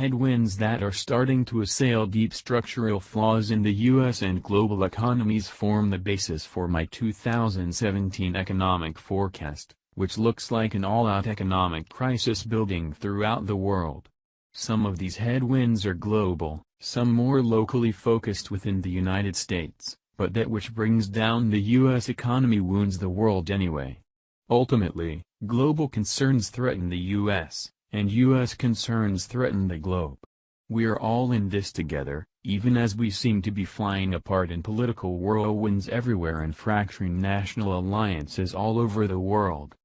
headwinds that are starting to assail deep structural flaws in the U.S. and global economies form the basis for my 2017 economic forecast, which looks like an all-out economic crisis building throughout the world. Some of these headwinds are global, some more locally focused within the United States, but that which brings down the U.S. economy wounds the world anyway. Ultimately, global concerns threaten the U.S., and U.S. concerns threaten the globe. We are all in this together, even as we seem to be flying apart in political whirlwinds everywhere and fracturing national alliances all over the world.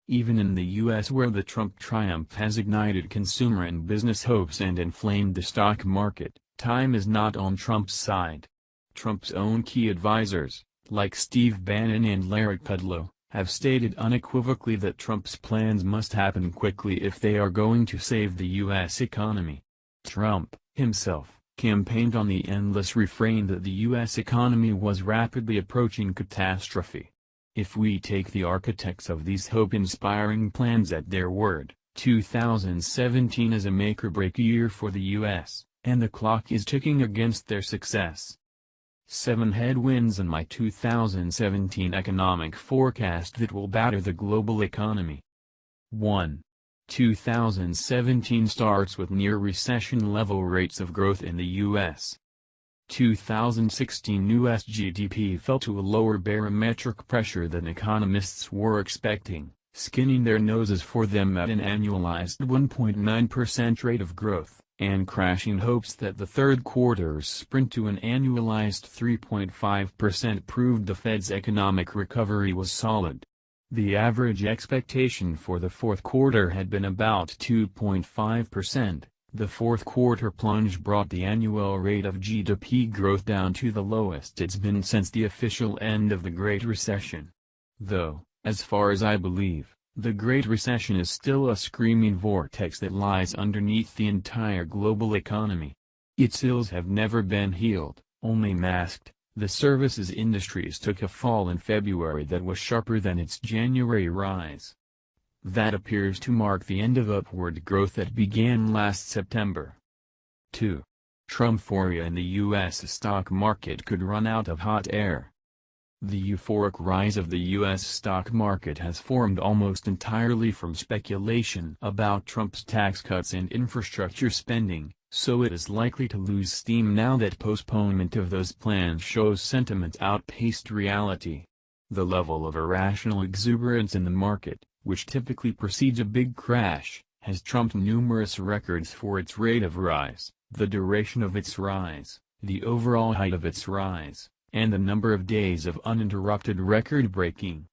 Even in the U.S., where the Trump triumph has ignited consumer and business hopes and inflamed the stock market, time is not on Trump's side. Trump's own key advisors, like Steve Bannon and Larry Kudlow, have stated unequivocally that Trump's plans must happen quickly if they are going to save the U.S. economy. Trump, himself, campaigned on the endless refrain that the U.S. economy was rapidly approaching catastrophe. If we take the architects of these hope-inspiring plans at their word, 2017 is a make-or-break year for the U.S., and the clock is ticking against their success. 7 headwinds in my 2017 economic forecast that will batter the global economy. 1. 2017 starts with near recession-level rates of growth in the U.S. 2016 U.S. GDP fell to a lower barometric pressure than economists were expecting, skinning their noses for them at an annualized 1.9% rate of growth, and crashing hopes that the third quarter's sprint to an annualized 3.5% proved the Fed's economic recovery was solid. The average expectation for the fourth quarter had been about 2.5%. The fourth quarter plunge brought the annual rate of GDP growth down to the lowest it's been since the official end of the Great Recession. Though, as far as I believe, the Great Recession is still a screaming vortex that lies underneath the entire global economy. Its ills have never been healed, only masked. The services industries took a fall in February that was sharper than its January rise. That appears to mark the end of upward growth that began last September. 2. Trumphoria in the U.S. stock market could run out of hot air. The euphoric rise of the U.S. stock market has formed almost entirely from speculation about Trump's tax cuts and infrastructure spending, so it is likely to lose steam now that postponement of those plans shows sentiment outpaced reality. The level of irrational exuberance in the market, which typically precedes a big crash, has trumped numerous records for its rate of rise, the duration of its rise, the overall height of its rise, and the number of days of uninterrupted record-breaking.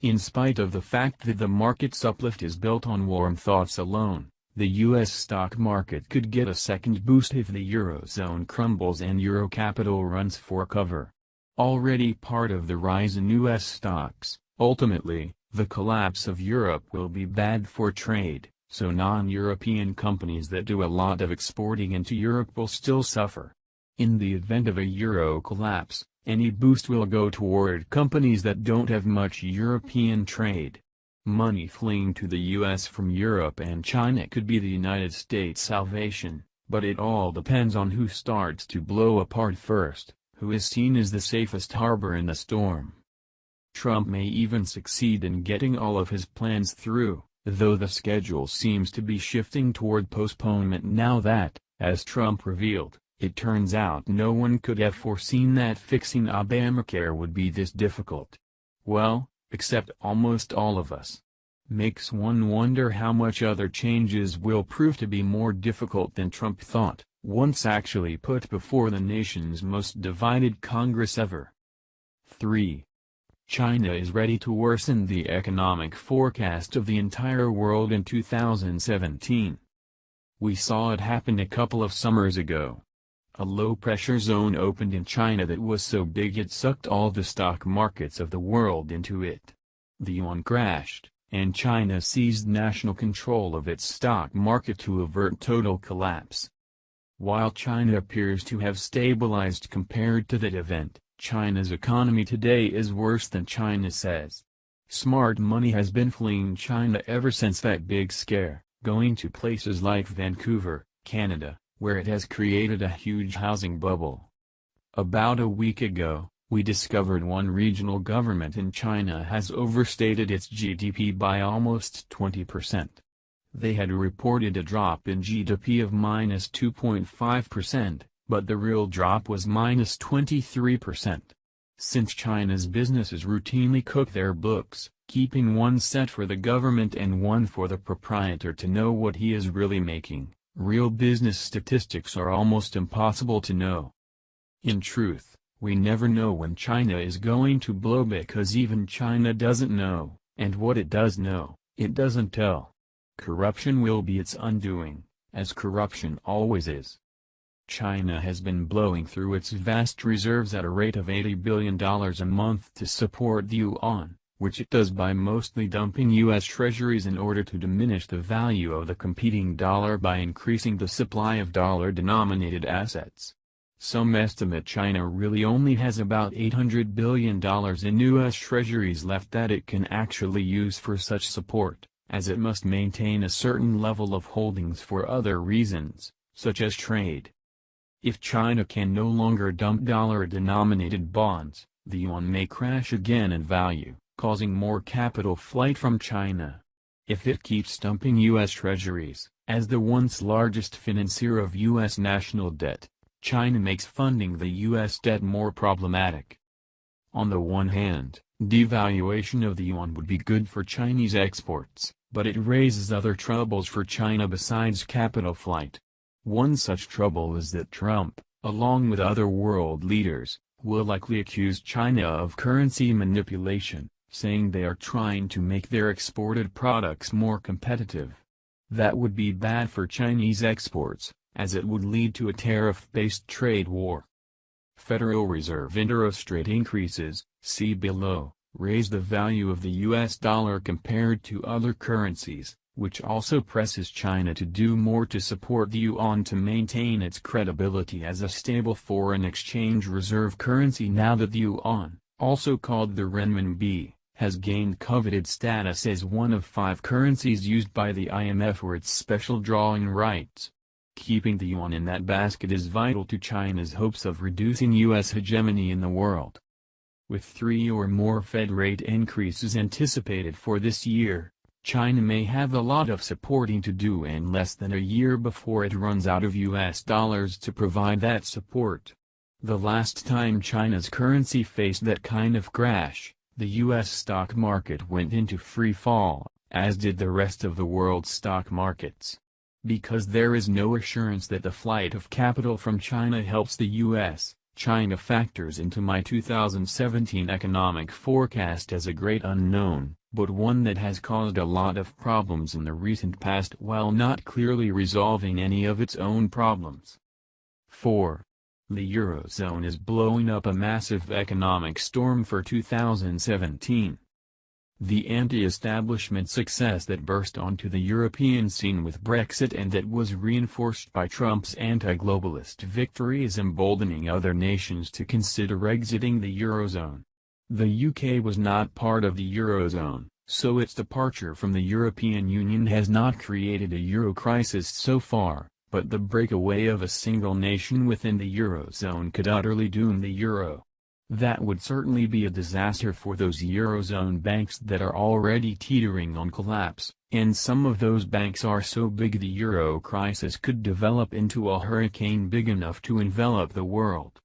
In spite of the fact that the market's uplift is built on warm thoughts alone, the U.S. stock market could get a second boost if the Eurozone crumbles and Euro capital runs for cover. Already part of the rise in U.S. stocks, ultimately, the collapse of Europe will be bad for trade, so non-European companies that do a lot of exporting into Europe will still suffer. In the event of a euro collapse, any boost will go toward companies that don't have much European trade. Money fleeing to the U.S. from Europe and China could be the United States' salvation, but it all depends on who starts to blow apart first, who is seen as the safest harbor in the storm. Trump may even succeed in getting all of his plans through, though the schedule seems to be shifting toward postponement now that, as Trump revealed, it turns out no one could have foreseen that fixing Obamacare would be this difficult. Well, except almost all of us. Makes one wonder how much other changes will prove to be more difficult than Trump thought, once actually put before the nation's most divided Congress ever. 3. China is ready to worsen the economic forecast of the entire world in 2017. We saw it happen a couple of summers ago. A low-pressure zone opened in China that was so big it sucked all the stock markets of the world into it. The yuan crashed, and China seized national control of its stock market to avert total collapse. While China appears to have stabilized compared to that event, China's economy today is worse than China says. Smart money has been fleeing China ever since that big scare, going to places like Vancouver, Canada, where it has created a huge housing bubble. About a week ago, we discovered one regional government in China has overstated its GDP by almost 20%. They had reported a drop in GDP of minus 2.5%, but the real drop was minus 23%. Since China's businesses routinely cook their books, keeping one set for the government and one for the proprietor to know what he is really making, real business statistics are almost impossible to know. In truth, we never know when China is going to blow because even China doesn't know, and what it does know, it doesn't tell. Corruption will be its undoing, as corruption always is. China has been blowing through its vast reserves at a rate of $80 billion a month to support the yuan, which it does by mostly dumping U.S. treasuries in order to diminish the value of the competing dollar by increasing the supply of dollar-denominated assets. Some estimate China really only has about $800 billion in U.S. treasuries left that it can actually use for such support, as it must maintain a certain level of holdings for other reasons, such as trade. If China can no longer dump dollar-denominated bonds, the yuan may crash again in value, causing more capital flight from China. If it keeps dumping U.S. treasuries, as the once largest financier of U.S. national debt, China makes funding the U.S. debt more problematic. On the one hand, devaluation of the yuan would be good for Chinese exports, but it raises other troubles for China besides capital flight. One such trouble is that Trump, along with other world leaders, will likely accuse China of currency manipulation, saying they are trying to make their exported products more competitive. That would be bad for Chinese exports, as it would lead to a tariff-based trade war. Federal Reserve interest rate increases, see below, raise the value of the U.S. dollar compared to other currencies, which also presses China to do more to support the yuan to maintain its credibility as a stable foreign exchange reserve currency now that the yuan, also called the renminbi, has gained coveted status as one of 5 currencies used by the IMF for its special drawing rights. Keeping the yuan in that basket is vital to China's hopes of reducing U.S. hegemony in the world. With 3 or more Fed rate increases anticipated for this year, China may have a lot of supporting to do in less than a year before it runs out of U.S. dollars to provide that support. The last time China's currency faced that kind of crash, the U.S. stock market went into free fall, as did the rest of the world's stock markets. Because there is no assurance that the flight of capital from China helps the U.S., China factors into my 2017 economic forecast as a great unknown, but one that has caused a lot of problems in the recent past while not clearly resolving any of its own problems. 4. The Eurozone is blowing up a massive economic storm for 2017. The anti-establishment success that burst onto the European scene with Brexit and that was reinforced by Trump's anti-globalist victory is emboldening other nations to consider exiting the Eurozone. The UK was not part of the Eurozone, so its departure from the European Union has not created a euro crisis so far, but the breakaway of a single nation within the Eurozone could utterly doom the euro. That would certainly be a disaster for those Eurozone banks that are already teetering on collapse, and some of those banks are so big the euro crisis could develop into a hurricane big enough to envelop the world.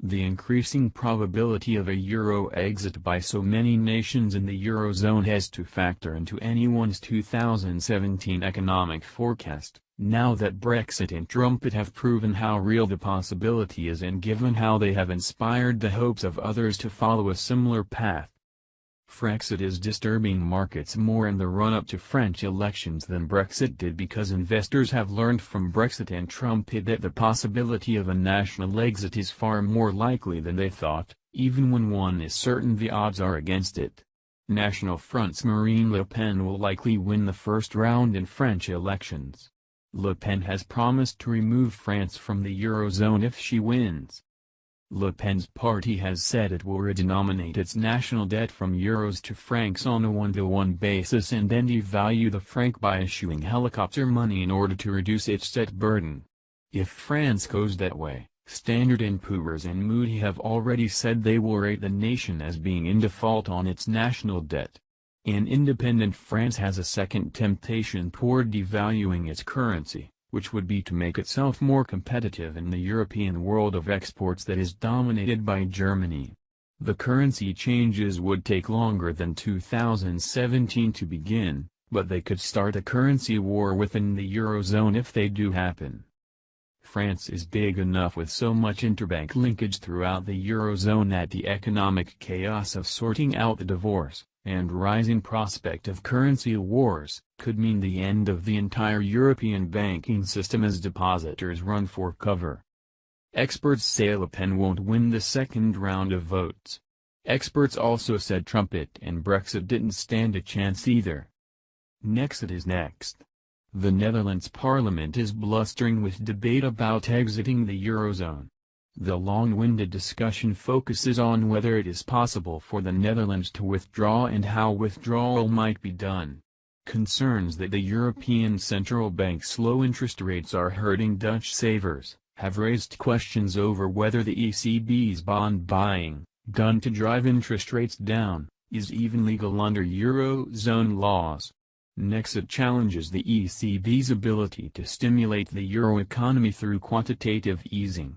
The increasing probability of a euro exit by so many nations in the Eurozone has to factor into anyone's 2017 economic forecast, now that Brexit and Trump have proven how real the possibility is and given how they have inspired the hopes of others to follow a similar path. Frexit is disturbing markets more in the run-up to French elections than Brexit did because investors have learned from Brexit and Trump that the possibility of a national exit is far more likely than they thought, even when one is certain the odds are against it. National Front's Marine Le Pen will likely win the first round in French elections. Le Pen has promised to remove France from the Eurozone if she wins. Le Pen's party has said it will redenominate its national debt from euros to francs on a 1-to-1 basis and then devalue the franc by issuing helicopter money in order to reduce its debt burden. If France goes that way, Standard & Poor's and Moody have already said they will rate the nation as being in default on its national debt. An independent France has a second temptation toward devaluing its currency, which would be to make itself more competitive in the European world of exports that is dominated by Germany. The currency changes would take longer than 2017 to begin, but they could start a currency war within the Eurozone if they do happen. France is big enough with so much interbank linkage throughout the Eurozone that the economic chaos of sorting out the divorce, and rising prospect of currency wars, could mean the end of the entire European banking system as depositors run for cover. Experts say Le Pen won't win the second round of votes. Experts also said Trumpet and Brexit didn't stand a chance either. Nexit is next. The Netherlands Parliament is blustering with debate about exiting the Eurozone. The long-winded discussion focuses on whether it is possible for the Netherlands to withdraw and how withdrawal might be done. Concerns that the European Central Bank's low interest rates are hurting Dutch savers have raised questions over whether the ECB's bond buying, done to drive interest rates down, is even legal under Eurozone laws. Nexit challenges the ECB's ability to stimulate the euro economy through quantitative easing.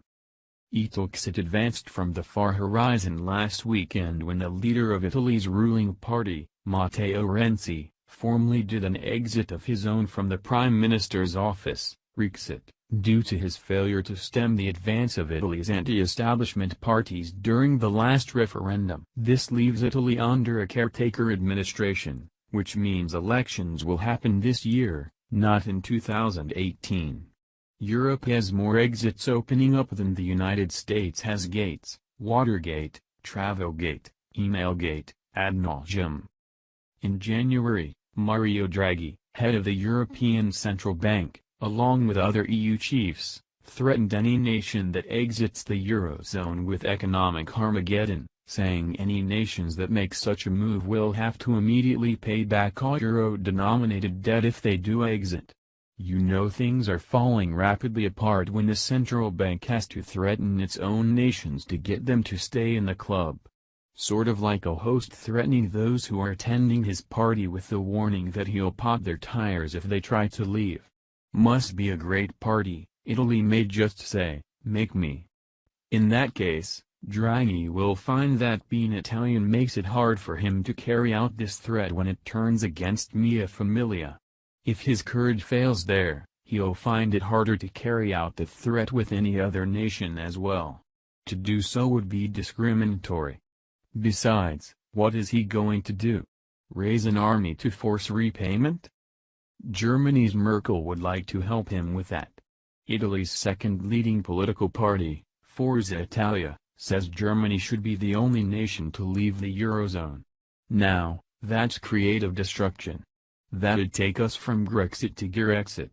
Italxit advanced from the far horizon last weekend when the leader of Italy's ruling party, Matteo Renzi, formally did an exit of his own from the Prime Minister's office, Rexit, due to his failure to stem the advance of Italy's anti-establishment parties during the last referendum. This leaves Italy under a caretaker administration, which means elections will happen this year, not in 2018. Europe has more exits opening up than the United States has gates: Watergate, Travelgate, Emailgate, ad nauseam. In January, Mario Draghi, head of the European Central Bank, along with other EU chiefs, threatened any nation that exits the Eurozone with economic Armageddon, saying any nations that make such a move will have to immediately pay back all euro-denominated debt if they do exit. You know things are falling rapidly apart when the central bank has to threaten its own nations to get them to stay in the club. Sort of like a host threatening those who are attending his party with the warning that he'll pop their tires if they try to leave. Must be a great party, Italy may just say, make me. In that case, Draghi will find that being Italian makes it hard for him to carry out this threat when it turns against Mia Familia. If his courage fails there, he'll find it harder to carry out the threat with any other nation as well. To do so would be discriminatory. Besides, what is he going to do? Raise an army to force repayment? Germany's Merkel would like to help him with that. Italy's second leading political party, Forza Italia, says Germany should be the only nation to leave the Eurozone. Now, that's creative destruction. That'd take us from Grexit to Gerexit.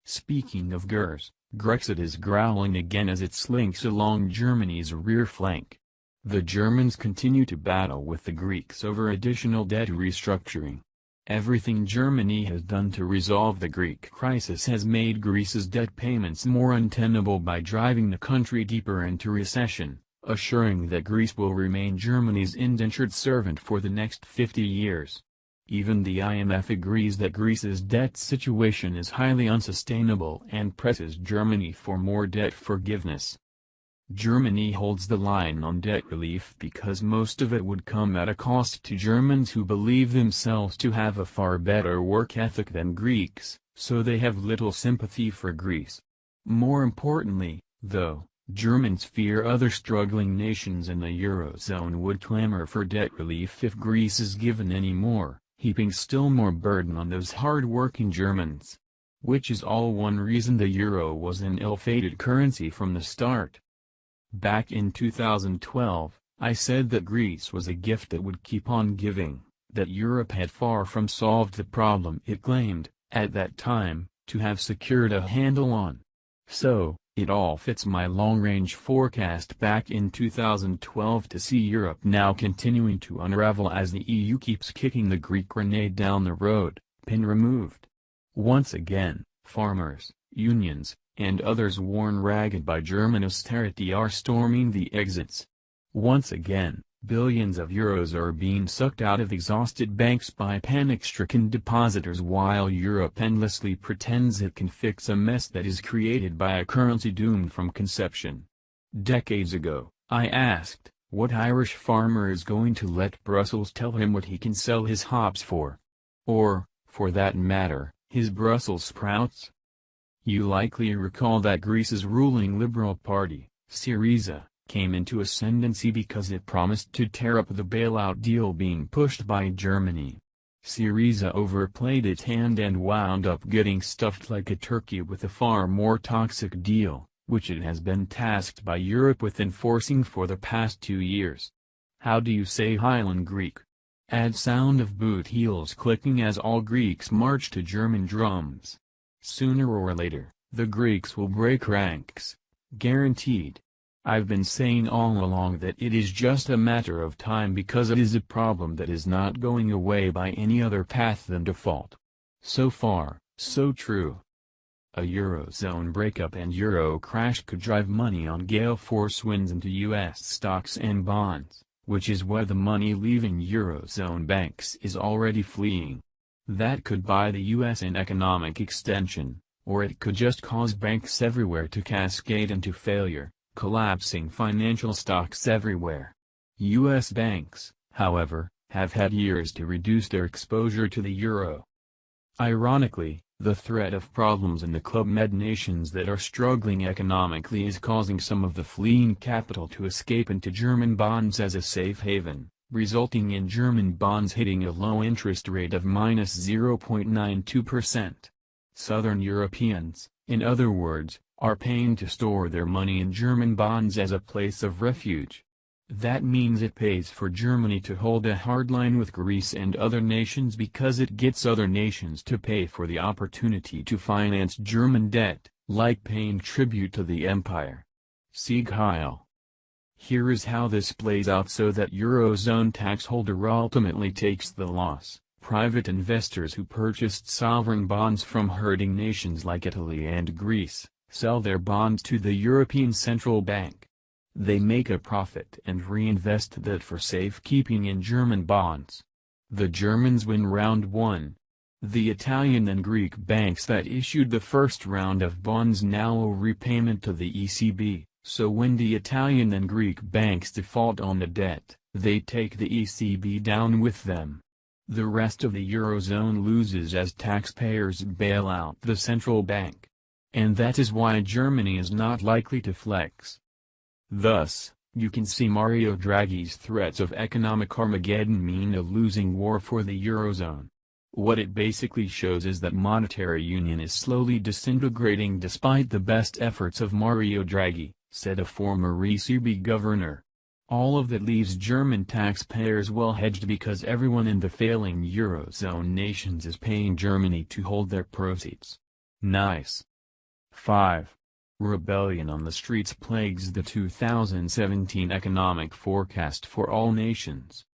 Speaking of Gers, Grexit is growling again as it slinks along Germany's rear flank. The Germans continue to battle with the Greeks over additional debt restructuring. Everything Germany has done to resolve the Greek crisis has made Greece's debt payments more untenable by driving the country deeper into recession, assuring that Greece will remain Germany's indentured servant for the next 50 years. Even the IMF agrees that Greece's debt situation is highly unsustainable and presses Germany for more debt forgiveness. Germany holds the line on debt relief because most of it would come at a cost to Germans who believe themselves to have a far better work ethic than Greeks, so they have little sympathy for Greece. More importantly, though, Germans fear other struggling nations in the Eurozone would clamor for debt relief if Greece is given any more, heaping still more burden on those hard-working Germans. Which is all one reason the euro was an ill-fated currency from the start. Back in 2012, I said that Greece was a gift that would keep on giving, that Europe had far from solved the problem it claimed, at that time, to have secured a handle on. So, it all fits my long-range forecast back in 2012 to see Europe now continuing to unravel as the EU keeps kicking the Greek grenade down the road, pin removed. Once again, farmers, unions, and others worn ragged by German austerity are storming the exits. Once again, billions of euros are being sucked out of exhausted banks by panic-stricken depositors while Europe endlessly pretends it can fix a mess that is created by a currency doomed from conception. Decades ago, I asked, what Irish farmer is going to let Brussels tell him what he can sell his hops for? Or, for that matter, his Brussels sprouts? You likely recall that Greece's ruling Liberal Party, Syriza, came into ascendancy because it promised to tear up the bailout deal being pushed by Germany. Syriza overplayed its hand and wound up getting stuffed like a turkey with a far more toxic deal, which it has been tasked by Europe with enforcing for the past 2 years. How do you say Highland Greek? Add sound of boot heels clicking as all Greeks march to German drums. Sooner or later, the Greeks will break ranks. Guaranteed. I've been saying all along that it is just a matter of time because it is a problem that is not going away by any other path than default. So far, so true. A Eurozone breakup and Euro crash could drive money on gale force winds into U.S. stocks and bonds, which is where the money leaving Eurozone banks is already fleeing. That could buy the U.S. an economic extension, or it could just cause banks everywhere to cascade into failure, collapsing financial stocks everywhere. U.S. banks, however, have had years to reduce their exposure to the euro. Ironically, the threat of problems in the Club Med nations that are struggling economically is causing some of the fleeing capital to escape into German bonds as a safe haven, resulting in German bonds hitting a low interest rate of -0.92%. Southern Europeans, in other words, are paying to store their money in German bonds as a place of refuge. That means it pays for Germany to hold a hard line with Greece and other nations because it gets other nations to pay for the opportunity to finance German debt, like paying tribute to the empire. Sieg Heil. Here is how this plays out so that Eurozone tax holder ultimately takes the loss. Private investors who purchased sovereign bonds from hurting nations like Italy and Greece, sell their bonds to the European Central Bank. They make a profit and reinvest that for safekeeping in German bonds. The Germans win round 1. The Italian and Greek banks that issued the first round of bonds now owe repayment to the ECB. So when the Italian and Greek banks default on the debt, they take the ECB down with them. The rest of the Eurozone loses as taxpayers bail out the central bank. And that is why Germany is not likely to flex. Thus, you can see Mario Draghi's threats of economic Armageddon mean a losing war for the Eurozone. What it basically shows is that monetary union is slowly disintegrating despite the best efforts of Mario Draghi, said a former ECB governor. All of that leaves German taxpayers well hedged because everyone in the failing Eurozone nations is paying Germany to hold their proceeds. Nice. 5. Rebellion on the streets plagues the 2017 economic forecast for all nations.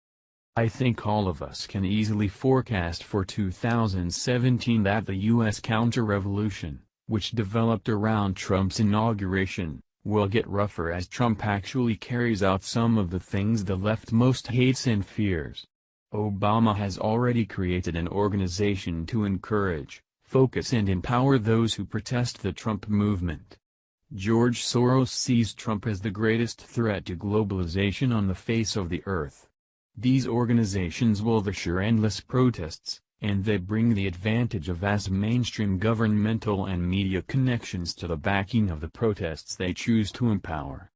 I think all of us can easily forecast for 2017 that the U.S. counter-revolution, which developed around Trump's inauguration, will get rougher as Trump actually carries out some of the things the left most hates and fears. Obama has already created an organization to encourage, focus and empower those who protest the Trump movement. George Soros sees Trump as the greatest threat to globalization on the face of the earth. These organizations will assure endless protests, and they bring the advantage of vast mainstream governmental and media connections to the backing of the protests they choose to empower.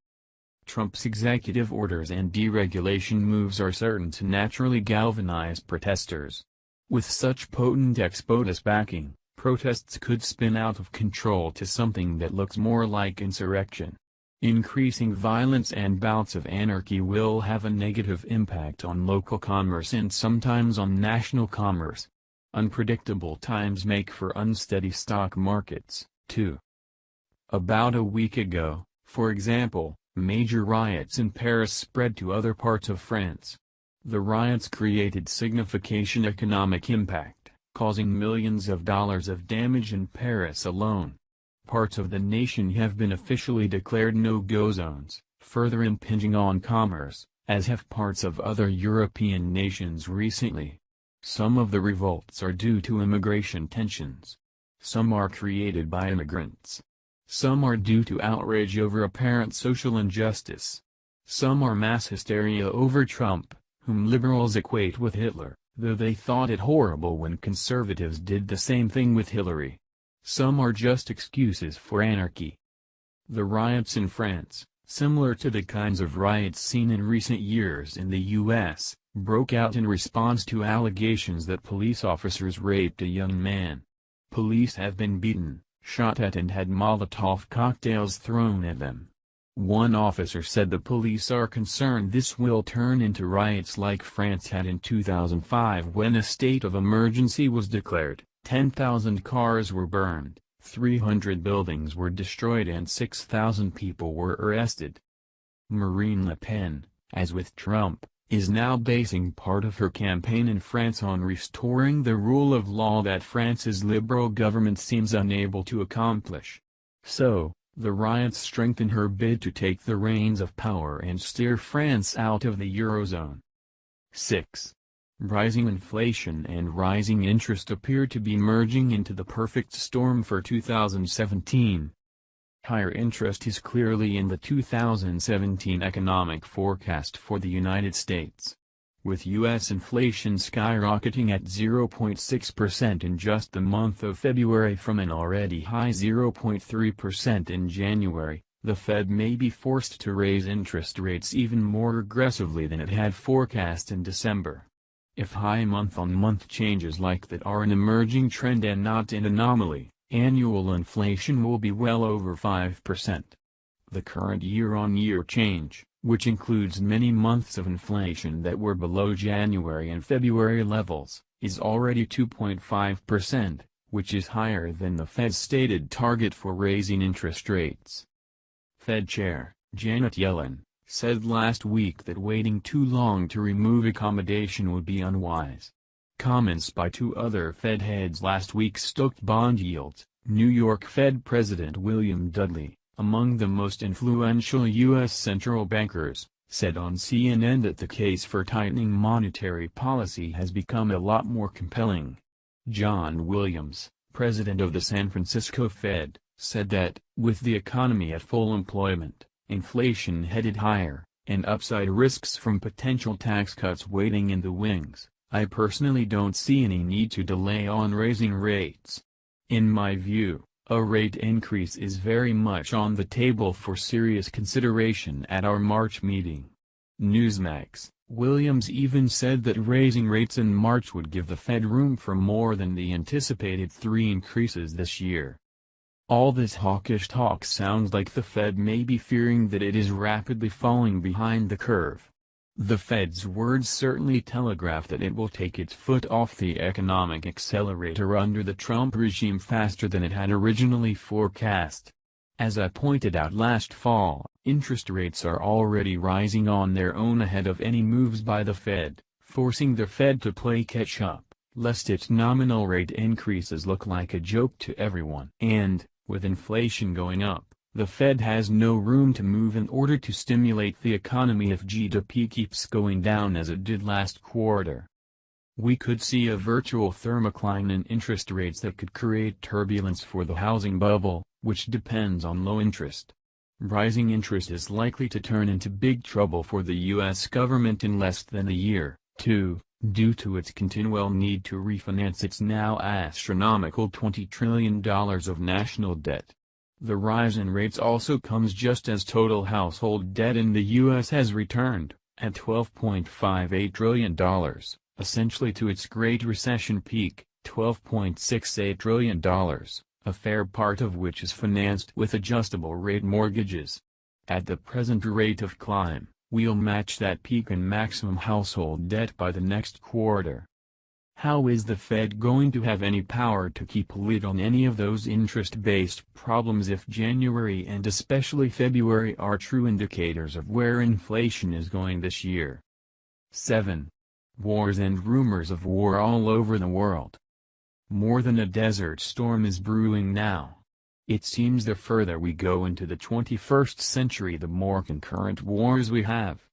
Trump's executive orders and deregulation moves are certain to naturally galvanize protesters. With such potent ex-POTUS backing, protests could spin out of control to something that looks more like insurrection. Increasing violence and bouts of anarchy will have a negative impact on local commerce and sometimes on national commerce. Unpredictable times make for unsteady stock markets, too. About a week ago, for example, major riots in Paris spread to other parts of France. The riots created significant economic impact, causing millions of dollars of damage in Paris alone. Parts of the nation have been officially declared no-go zones, further impinging on commerce, as have parts of other European nations recently. Some of the revolts are due to immigration tensions. Some are created by immigrants. Some are due to outrage over apparent social injustice. Some are mass hysteria over Trump, whom liberals equate with Hitler, though they thought it horrible when conservatives did the same thing with Hillary. Some are just excuses for anarchy. The riots in France, similar to the kinds of riots seen in recent years in the U.S., broke out in response to allegations that police officers raped a young man. Police have been beaten, shot at and had Molotov cocktails thrown at them. One officer said the police are concerned this will turn into riots like France had in 2005 when a state of emergency was declared, 10,000 cars were burned, 300 buildings were destroyed and 6,000 people were arrested. Marine Le Pen, as with Trump, is now basing part of her campaign in France on restoring the rule of law that France's liberal government seems unable to accomplish. So, the riots strengthen her bid to take the reins of power and steer France out of the Eurozone. 6. Rising inflation and rising interest appear to be merging into the perfect storm for 2017. Higher interest is clearly in the 2017 economic forecast for the United States. With U.S. inflation skyrocketing at 0.6% in just the month of February from an already high 0.3% in January, the Fed may be forced to raise interest rates even more aggressively than it had forecast in December. If high month-on-month changes like that are an emerging trend and not an anomaly, annual inflation will be well over 5%. The current year-on-year change, which includes many months of inflation that were below January and February levels, is already 2.5%, which is higher than the Fed's stated target for raising interest rates. Fed Chair, Janet Yellen, said last week that waiting too long to remove accommodation would be unwise. Comments by two other Fed heads last week stoked bond yields. New York Fed President William Dudley, among the most influential U.S. central bankers, said on CNN that the case for tightening monetary policy has become a lot more compelling. John Williams, president of the San Francisco Fed, said that, with the economy at full employment, inflation headed higher, and upside risks from potential tax cuts waiting in the wings, I personally don't see any need to delay on raising rates. In my view, a rate increase is very much on the table for serious consideration at our March meeting. Newsmax, Williams even said that raising rates in March would give the Fed room for more than the anticipated 3 increases this year. All this hawkish talk sounds like the Fed may be fearing that it is rapidly falling behind the curve. The Fed's words certainly telegraph that it will take its foot off the economic accelerator under the Trump regime faster than it had originally forecast. As I pointed out last fall, interest rates are already rising on their own ahead of any moves by the Fed, forcing the Fed to play catch-up, lest its nominal rate increases look like a joke to everyone. And, with inflation going up, the Fed has no room to move in order to stimulate the economy if GDP keeps going down as it did last quarter. We could see a virtual thermocline in interest rates that could create turbulence for the housing bubble, which depends on low interest. Rising interest is likely to turn into big trouble for the U.S. government in less than a year, too, due to its continual need to refinance its now astronomical $20 trillion of national debt. The rise in rates also comes just as total household debt in the U.S. has returned, at $12.58 trillion, essentially to its Great Recession peak, $12.68 trillion, a fair part of which is financed with adjustable-rate mortgages. At the present rate of climb, we'll match that peak in maximum household debt by the next quarter. How is the Fed going to have any power to keep a lid on any of those interest-based problems if January and especially February are true indicators of where inflation is going this year? 7. Wars and rumors of war all over the world. More than a desert storm is brewing now. It seems the further we go into the 21st century, the more concurrent wars we have.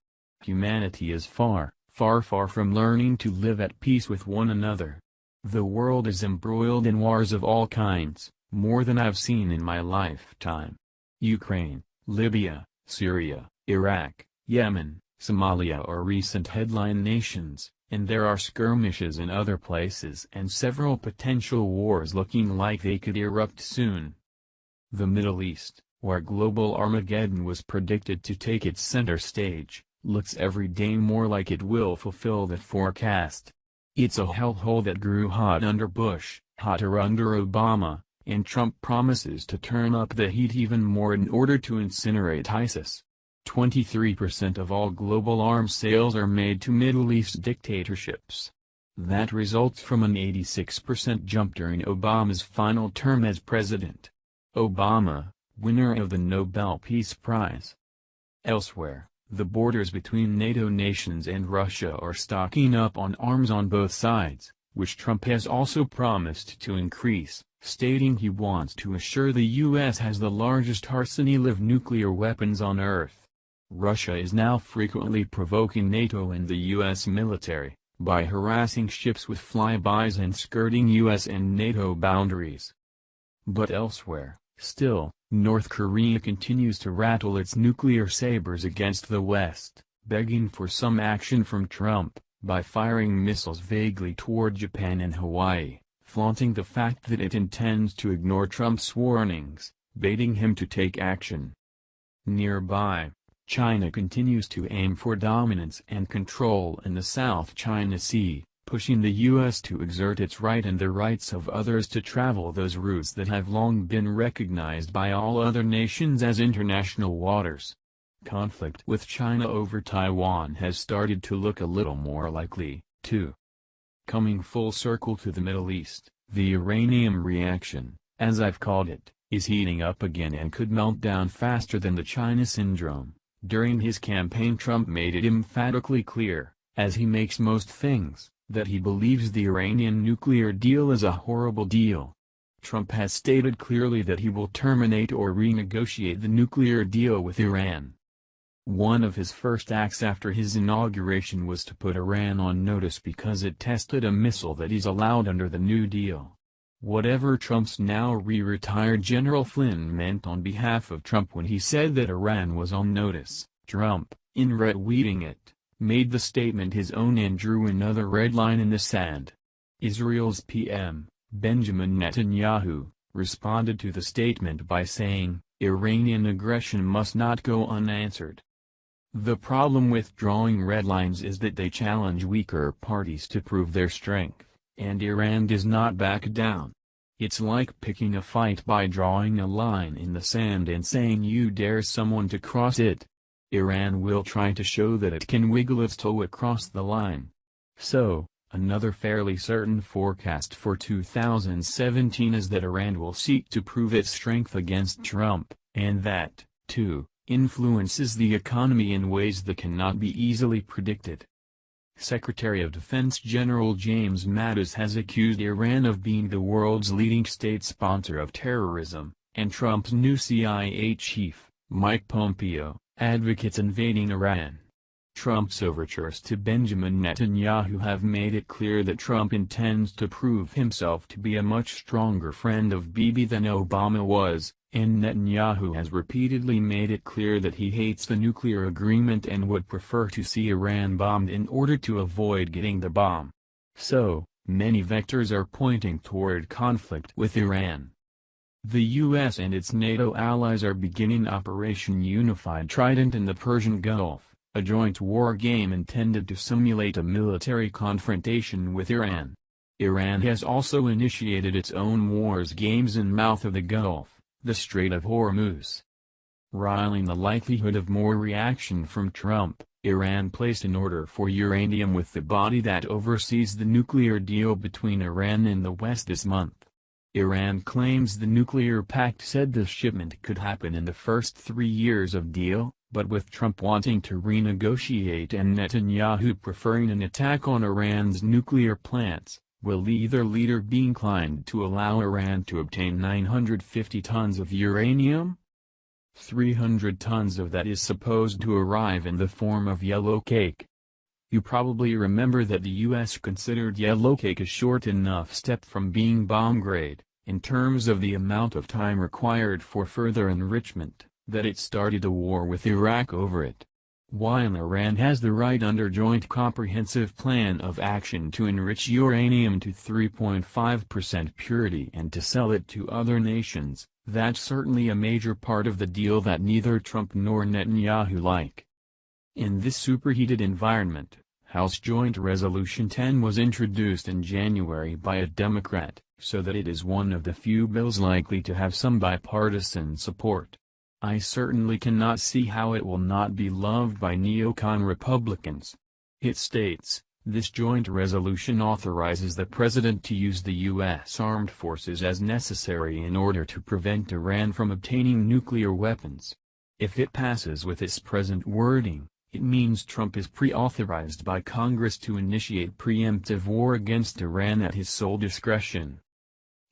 Humanity is far, far from learning to live at peace with one another. The world is embroiled in wars of all kinds, more than I've seen in my lifetime. Ukraine, Libya, Syria, Iraq, Yemen, Somalia are recent headline nations, and there are skirmishes in other places and several potential wars looking like they could erupt soon. The Middle East, where global Armageddon was predicted to take its center stage, looks every day more like it will fulfill that forecast. It's a hellhole that grew hot under Bush, hotter under Obama, and Trump promises to turn up the heat even more in order to incinerate ISIS. 23% of all global arms sales are made to Middle East dictatorships. That results from an 86% jump during Obama's final term as president. Obama, winner of the Nobel Peace Prize. Elsewhere, the borders between NATO nations and Russia are stocking up on arms on both sides, which Trump has also promised to increase, stating he wants to assure the U.S. has the largest arsenal of nuclear weapons on Earth. Russia is now frequently provoking NATO and the U.S. military, by harassing ships with flybys and skirting U.S. and NATO boundaries. But elsewhere, still, North Korea continues to rattle its nuclear sabers against the West, begging for some action from Trump, by firing missiles vaguely toward Japan and Hawaii, flaunting the fact that it intends to ignore Trump's warnings, baiting him to take action. Nearby, China continues to aim for dominance and control in the South China Sea, pushing the U.S. to exert its right and the rights of others to travel those routes that have long been recognized by all other nations as international waters. Conflict with China over Taiwan has started to look a little more likely, too. Coming full circle to the Middle East, the uranium reaction, as I've called it, is heating up again and could melt down faster than the China syndrome. During his campaign, Trump made it emphatically clear, as he makes most things, that he believes the Iranian nuclear deal is a horrible deal. Trump has stated clearly that he will terminate or renegotiate the nuclear deal with Iran. One of his first acts after his inauguration was to put Iran on notice because it tested a missile that is allowed under the New Deal. Whatever Trump's now retired General Flynn meant on behalf of Trump when he said that Iran was on notice, Trump, in retweeting it, made the statement his own and drew another red line in the sand. Israel's PM, Benjamin Netanyahu, responded to the statement by saying, "Iranian aggression must not go unanswered." The problem with drawing red lines is that they challenge weaker parties to prove their strength, and Iran does not back down. It's like picking a fight by drawing a line in the sand and saying you dare someone to cross it. Iran will try to show that it can wiggle its toe across the line. So, another fairly certain forecast for 2017 is that Iran will seek to prove its strength against Trump, and that, too, influences the economy in ways that cannot be easily predicted. Secretary of Defense General James Mattis has accused Iran of being the world's leading state sponsor of terrorism, and Trump's new CIA chief, Mike Pompeo, advocates invading Iran. Trump's overtures to Benjamin Netanyahu have made it clear that Trump intends to prove himself to be a much stronger friend of Bibi than Obama was, and Netanyahu has repeatedly made it clear that he hates the nuclear agreement and would prefer to see Iran bombed in order to avoid getting the bomb. So, many vectors are pointing toward conflict with Iran. The U.S. and its NATO allies are beginning Operation Unified Trident in the Persian Gulf, a joint war game intended to simulate a military confrontation with Iran. Iran has also initiated its own wars games in mouth of the Gulf, the Strait of Hormuz. Riling the likelihood of more reaction from Trump, Iran placed an order for uranium with the body that oversees the nuclear deal between Iran and the West this month. Iran claims the nuclear pact said the shipment could happen in the first 3 years of deal, but with Trump wanting to renegotiate and Netanyahu preferring an attack on Iran's nuclear plants, Will either leader be inclined to allow Iran to obtain 950 tons of uranium? 300 tons of that is supposed to arrive in the form of yellow cake. You probably remember that the U.S. considered yellow cake a short enough step from being bomb grade, in terms of the amount of time required for further enrichment, that it started a war with Iraq over it. While Iran has the right under Joint Comprehensive Plan of Action to enrich uranium to 3.5% purity and to sell it to other nations, that's certainly a major part of the deal that neither Trump nor Netanyahu like. In this superheated environment, House Joint Resolution 10 was introduced in January by a Democrat, so that it is one of the few bills likely to have some bipartisan support. I certainly cannot see how it will not be loved by neocon Republicans. It states, this joint resolution authorizes the President to use the U.S. armed forces as necessary in order to prevent Iran from obtaining nuclear weapons. If it passes with its present wording, it means Trump is pre-authorized by Congress to initiate preemptive war against Iran at his sole discretion.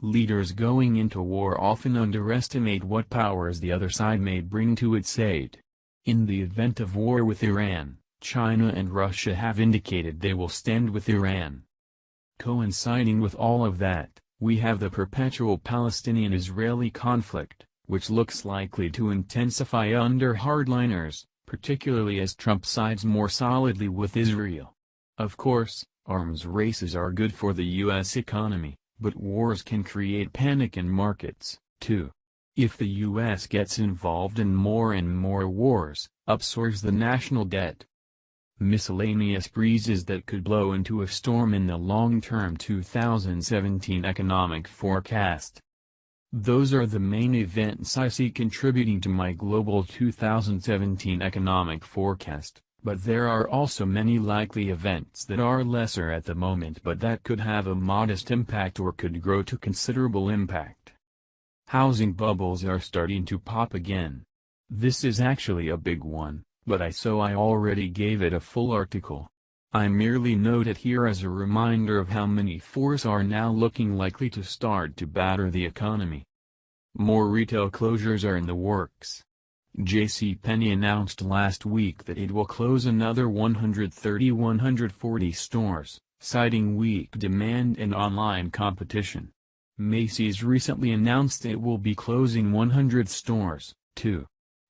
Leaders going into war often underestimate what powers the other side may bring to its aid. In the event of war with Iran, China and Russia have indicated they will stand with Iran. Coinciding with all of that, we have the perpetual Palestinian-Israeli conflict, which looks likely to intensify under hardliners, particularly as Trump sides more solidly with Israel. Of course, arms races are good for the U.S. economy, but wars can create panic in markets, too. If the U.S. gets involved in more and more wars, up soars the national debt. Miscellaneous breezes that could blow into a storm in the long-term 2017 economic forecast. Those are the main events I see contributing to my global 2017 economic forecast, but there are also many likely events that are lesser at the moment but that could have a modest impact or could grow to considerable impact. Housing bubbles are starting to pop again. This is actually a big one, but I already gave it a full article. I merely note it here as a reminder of how many forces are now looking likely to start to batter the economy. More retail closures are in the works. JCPenney announced last week that it will close another 130-140 stores, citing weak demand and online competition. Macy's recently announced it will be closing 100 stores, too.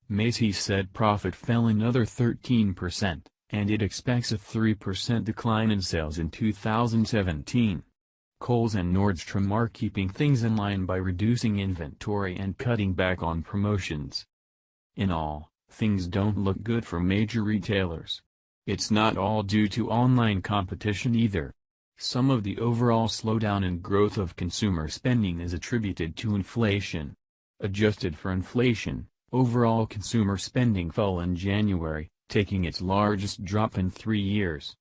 Macy's said profit fell another 13%. And it expects a 3% decline in sales in 2017. Kohl's and Nordstrom are keeping things in line by reducing inventory and cutting back on promotions. In all, things don't look good for major retailers. It's not all due to online competition either. Some of the overall slowdown in growth of consumer spending is attributed to inflation. Adjusted for inflation, overall consumer spending fell in January, taking its largest drop in 3 years.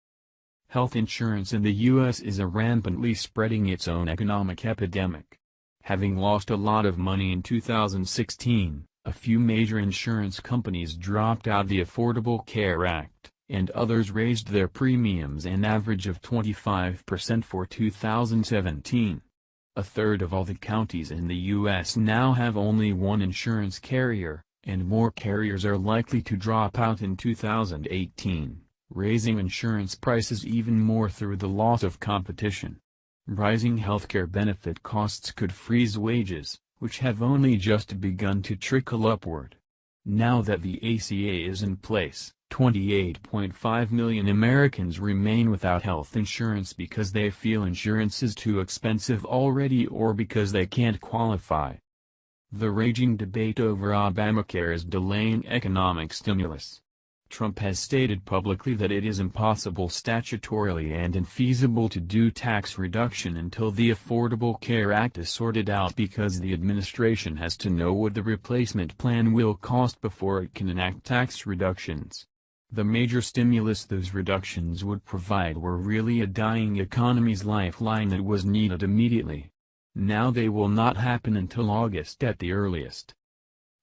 Health insurance in the U.S. is rampantly spreading its own economic epidemic. Having lost a lot of money in 2016, a few major insurance companies dropped out the Affordable Care Act, and others raised their premiums an average of 25% for 2017. A third of all the counties in the U.S. now have only one insurance carrier, and more carriers are likely to drop out in 2018, raising insurance prices even more through the loss of competition. Rising healthcare benefit costs could freeze wages, which have only just begun to trickle upward. Now that the ACA is in place, 28.5 million Americans remain without health insurance because they feel insurance is too expensive already or because they can't qualify. The raging debate over Obamacare is delaying economic stimulus. Trump has stated publicly that it is impossible statutorily and infeasible to do tax reduction until the Affordable Care Act is sorted out because the administration has to know what the replacement plan will cost before it can enact tax reductions. The major stimulus those reductions would provide were really a dying economy's lifeline that was needed immediately. Now they will not happen until August at the earliest.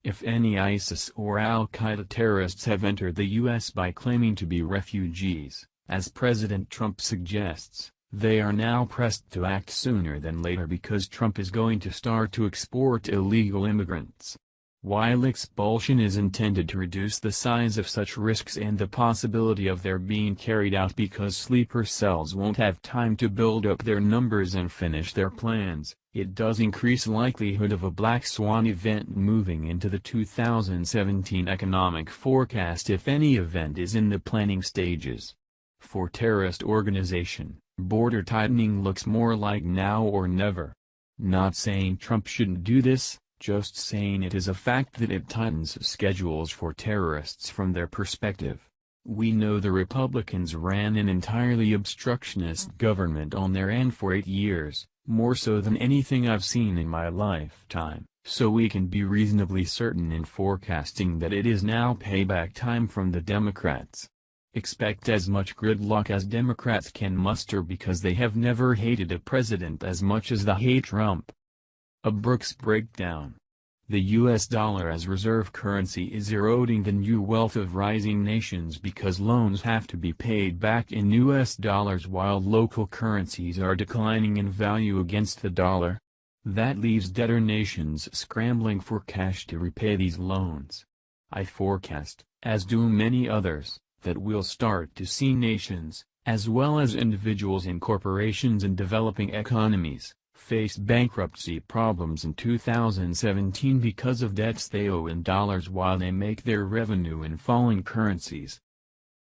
If any ISIS or al-Qaeda terrorists have entered the U.S. by claiming to be refugees, as President Trump suggests, They are now pressed to act sooner than later because Trump is going to start to export illegal immigrants. While expulsion is intended to reduce the size of such risks and the possibility of their being carried out because sleeper cells won't have time to build up their numbers and finish their plans, it does increase likelihood of a black swan event moving into the 2017 economic forecast if any event is in the planning stages. For terrorist organization, border tightening looks more like now or never. Not saying Trump shouldn't do this, just saying it is a fact that it tightens schedules for terrorists from their perspective. We know the Republicans ran an entirely obstructionist government on their end for 8 years, more so than anything I've seen in my lifetime, so we can be reasonably certain in forecasting that it is now payback time from the Democrats. Expect as much gridlock as Democrats can muster because they have never hated a president as much as they hate Trump. A Brooks breakdown. The U.S. dollar as reserve currency is eroding the new wealth of rising nations because loans have to be paid back in U.S. dollars while local currencies are declining in value against the dollar. That leaves debtor nations scrambling for cash to repay these loans. I forecast, as do many others, that we'll start to see nations, as well as individuals and corporations in developing economies, face bankruptcy problems in 2017 because of debts they owe in dollars while they make their revenue in falling currencies.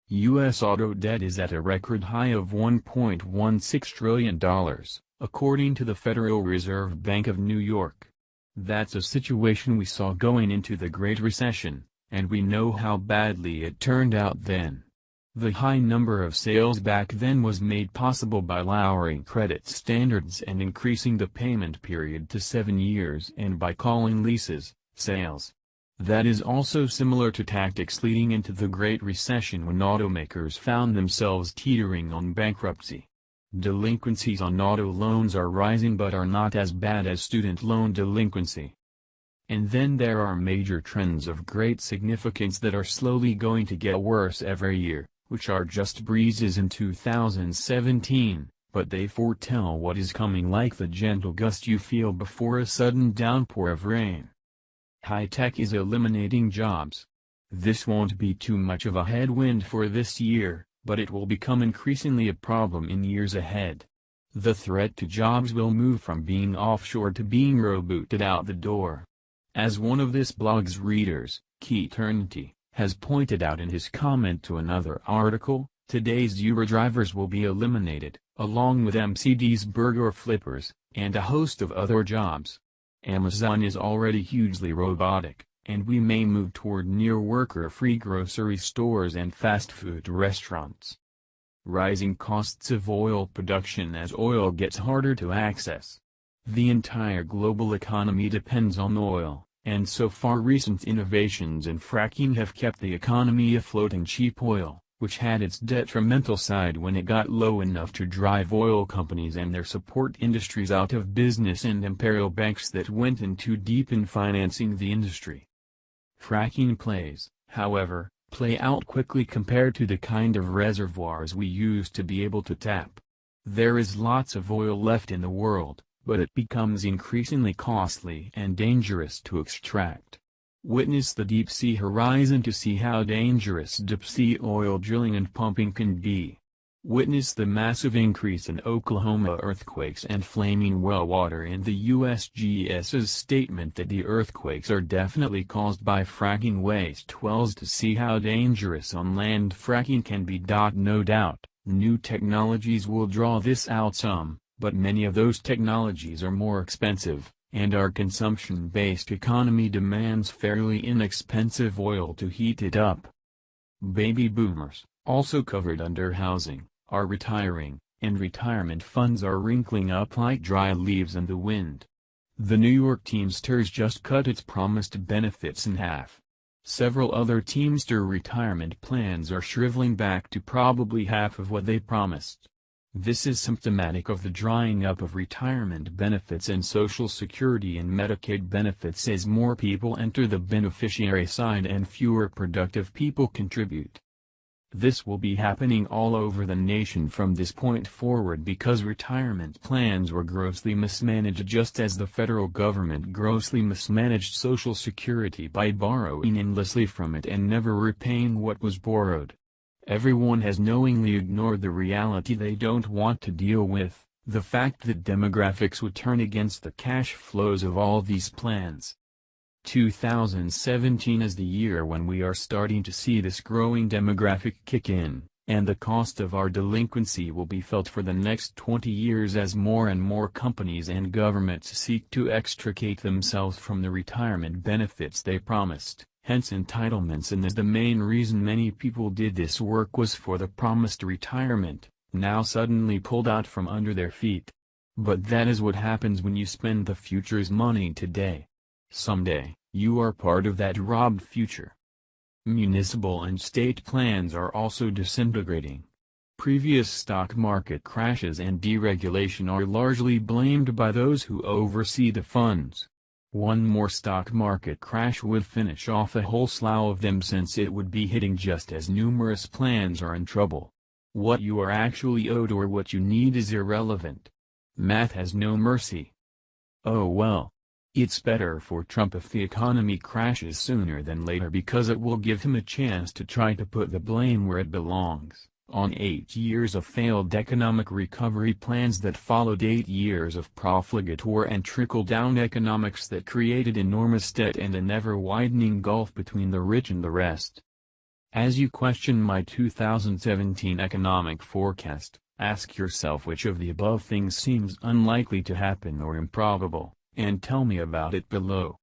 U.S. auto debt is at a record high of $1.16 trillion, according to the Federal Reserve Bank of New York. That's a situation we saw going into the Great Recession, and we know how badly it turned out then. The high number of sales back then was made possible by lowering credit standards and increasing the payment period to 7 years and by calling leases, sales. That is also similar to tactics leading into the Great Recession when automakers found themselves teetering on bankruptcy. Delinquencies on auto loans are rising but are not as bad as student loan delinquency. And then there are major trends of great significance that are slowly going to get worse every year, which are just breezes in 2017, but they foretell what is coming like the gentle gust you feel before a sudden downpour of rain. High-tech is eliminating jobs. This won't be too much of a headwind for this year, but it will become increasingly a problem in years ahead. The threat to jobs will move from being offshore to being rebooted out the door. As one of this blog's readers, Keith Eternity, has pointed out in his comment to another article, today's Uber drivers will be eliminated, along with McD's burger flippers, and a host of other jobs. Amazon is already hugely robotic, and we may move toward near-worker-free grocery stores and fast food restaurants. Rising costs of oil production as oil gets harder to access. The entire global economy depends on oil, and so far recent innovations in fracking have kept the economy afloat in cheap oil, which had its detrimental side when it got low enough to drive oil companies and their support industries out of business and imperial banks that went in too deep in financing the industry. Fracking plays, however, play out quickly compared to the kind of reservoirs we used to be able to tap. There is lots of oil left in the world, but it becomes increasingly costly and dangerous to extract. Witness the deep-sea horizon to see how dangerous deep-sea oil drilling and pumping can be. Witness the massive increase in Oklahoma earthquakes and flaming well water in the USGS's statement that the earthquakes are definitely caused by fracking waste wells to see how dangerous on-land fracking can be. No doubt, new technologies will draw this out some, but many of those technologies are more expensive, and our consumption-based economy demands fairly inexpensive oil to heat it up. Baby boomers, also covered under housing, are retiring, and retirement funds are wrinkling up like dry leaves in the wind. The New York Teamsters just cut its promised benefits in half. Several other Teamster retirement plans are shriveling back to probably half of what they promised. This is symptomatic of the drying up of retirement benefits and Social Security and Medicaid benefits as more people enter the beneficiary side and fewer productive people contribute. This will be happening all over the nation from this point forward because retirement plans were grossly mismanaged, just as the federal government grossly mismanaged Social Security by borrowing endlessly from it and never repaying what was borrowed. Everyone has knowingly ignored the reality they don't want to deal with, the fact that demographics would turn against the cash flows of all these plans. 2017 is the year when we are starting to see this growing demographic kick in, and the cost of our delinquency will be felt for the next 20 years as more and more companies and governments seek to extricate themselves from the retirement benefits they promised, hence entitlements. And as the main reason many people did this work was for the promised retirement, now suddenly pulled out from under their feet. But that is what happens when you spend the future's money today. Someday, you are part of that robbed future. Municipal and state plans are also disintegrating. Previous stock market crashes and deregulation are largely blamed by those who oversee the funds. One more stock market crash would finish off a whole slew of them, since it would be hitting just as numerous plans are in trouble. What you are actually owed or what you need is irrelevant. Math has no mercy. Oh well. It's better for Trump if the economy crashes sooner than later, because it will give him a chance to try to put the blame where it belongs, on 8 years of failed economic recovery plans that followed 8 years of profligate war and trickle-down economics that created enormous debt and an ever-widening gulf between the rich and the rest. As you question my 2017 economic forecast, ask yourself which of the above things seems unlikely to happen or improbable, and tell me about it below.